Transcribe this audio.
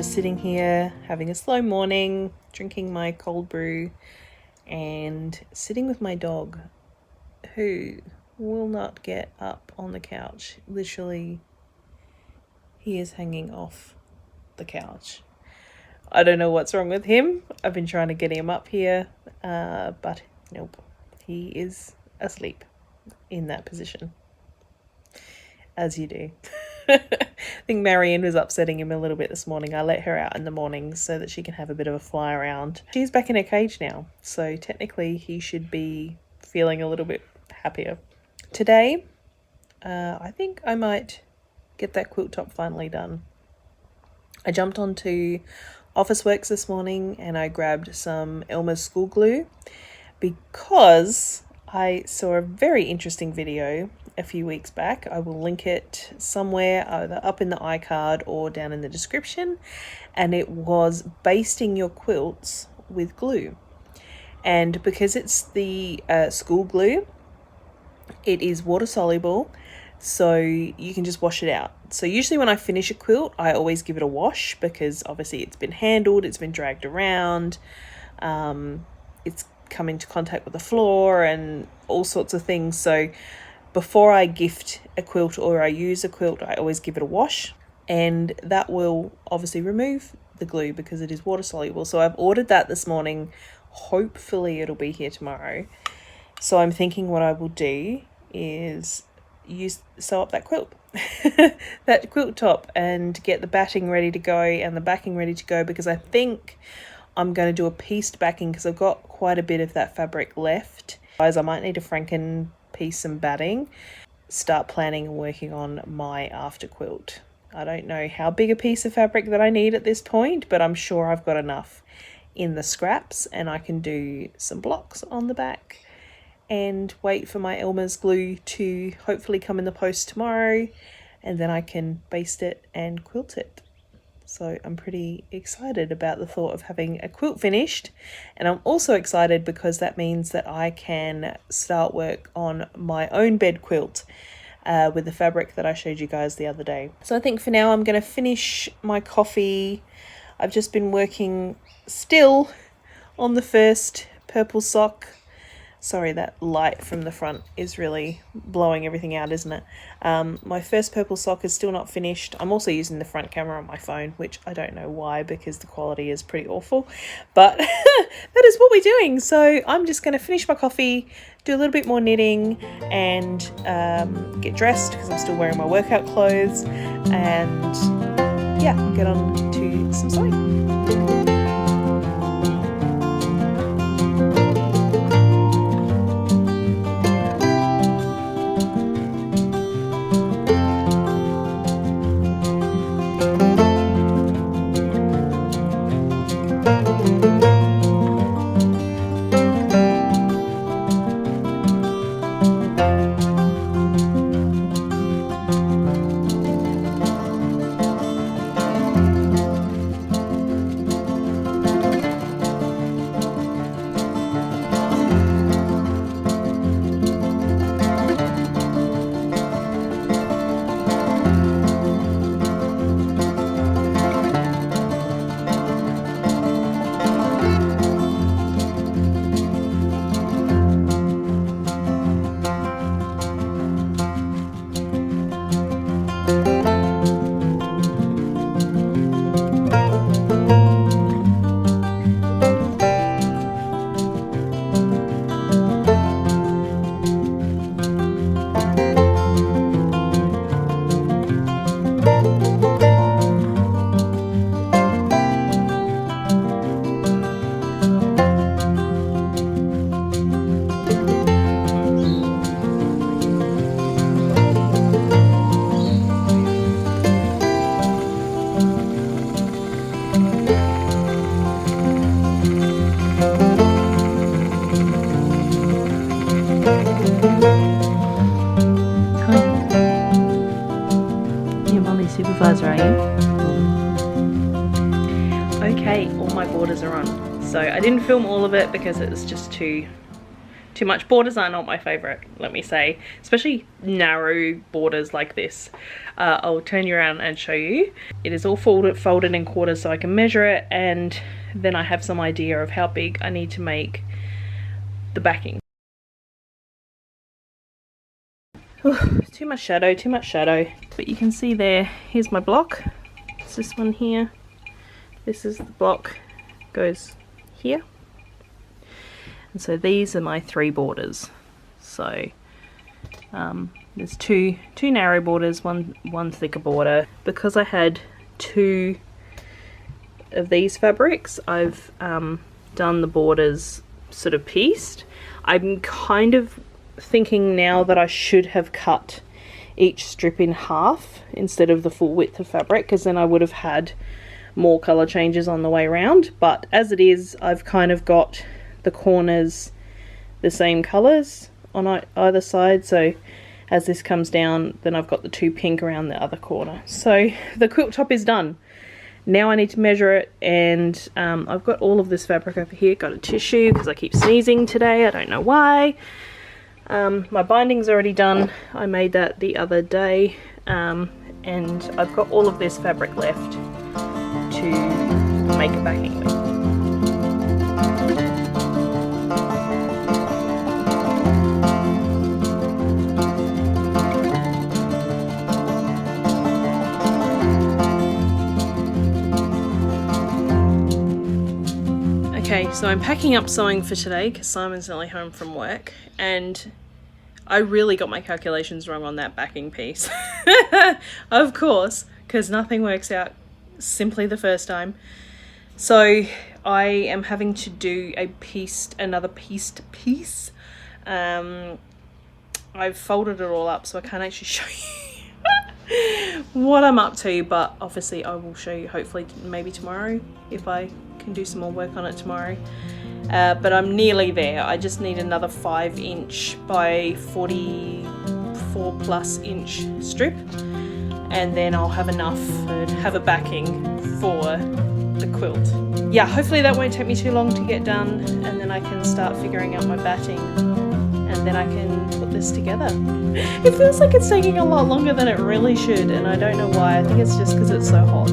just sitting here having a slow morning, drinking my cold brew and sitting with my dog, who will not get up on the couch. Literally, he is hanging off the couch. I don't know what's wrong with him. I've been trying to get him up here, but nope, he is asleep in that position, as you do. I think Marion was upsetting him a little bit this morning. I let her out in the mornings so that she can have a bit of a fly around. She's back in her cage now, so technically he should be feeling a little bit happier. Today, I think I might get that quilt top finally done. I jumped onto Officeworks this morning and I grabbed some Elmer's school glue because I saw a very interesting video a few weeks back. I will link it somewhere, either up in the iCard or down in the description, and it was basting your quilts with glue. And because it's the school glue, it is water soluble, so you can just wash it out. So usually when I finish a quilt, I always give it a wash because obviously it's been handled, it's been dragged around, it's come into contact with the floor and all sorts of things. So before I gift a quilt or I use a quilt, I always give it a wash, and that will obviously remove the glue because it is water soluble. So I've ordered that this morning. Hopefully it'll be here tomorrow. So I'm thinking what I will do is sew up that quilt, that quilt top, and get the batting ready to go and the backing ready to go, because I think I'm going to do a pieced backing because I've got quite a bit of that fabric left. Guys, I might need to franken piece some batting, start planning and working on my after quilt. I don't know how big a piece of fabric that I need at this point, but I'm sure I've got enough in the scraps and I can do some blocks on the back and wait for my Elmer's glue to hopefully come in the post tomorrow, and then I can baste it and quilt it. So I'm pretty excited about the thought of having a quilt finished, and I'm also excited because that means that I can start work on my own bed quilt with the fabric that I showed you guys the other day. So I think for now I'm going to finish my coffee. I've just been working still on the first purple sock. Sorry, that light from the front is really blowing everything out, isn't it? My first purple sock is still not finished. I'm also using the front camera on my phone, which I don't know why, because the quality is pretty awful. But that is what we're doing. So I'm just going to finish my coffee, do a little bit more knitting, and get dressed because I'm still wearing my workout clothes. And yeah, get on to some sewing. Supervisor, are you? Okay, all my borders are on. So I didn't film all of it because it was just too too much. Borders are not my favorite, let me say, especially narrow borders like this. I'll turn you around and show you. It is all folded in quarters so I can measure it, and then I have some idea of how big I need to make the backing. Too much shadow, too much shadow. But you can see there, here's my block. It's this one here. This is the block, goes here. And so these are my 3 borders. So there's two narrow borders, one thicker border. Because I had 2 of these fabrics, I've done the borders sort of pieced. I'm kind of thinking now that I should have cut each strip in half instead of the full width of fabric, because then I would have had more color changes on the way around. But as it is, I've kind of got the corners the same colors on either side, so as this comes down, then I've got the 2 pink around the other corner. So the quilt top is done. Now I need to measure it, and I've got all of this fabric over here. Got a tissue because I keep sneezing today, I don't know why. My binding's already done, I made that the other day, and I've got all of this fabric left to make a backing with. Okay, so I'm packing up sewing for today because Simon's nearly home from work, and I really got my calculations wrong on that backing piece. Of course, because nothing works out simply the first time. So I am having to do another pieced piece. I've folded it all up so I can't actually show you what I'm up to, but obviously I will show you hopefully maybe tomorrow if I can do some more work on it tomorrow. But I'm nearly there. I just need another 5" by 44+ inch strip, and then I'll have enough to have a backing for the quilt. Yeah, hopefully that won't take me too long to get done, and then I can start figuring out my batting, and then I can put this together. It feels like it's taking a lot longer than it really should, and I don't know why. I think it's just because it's so hot.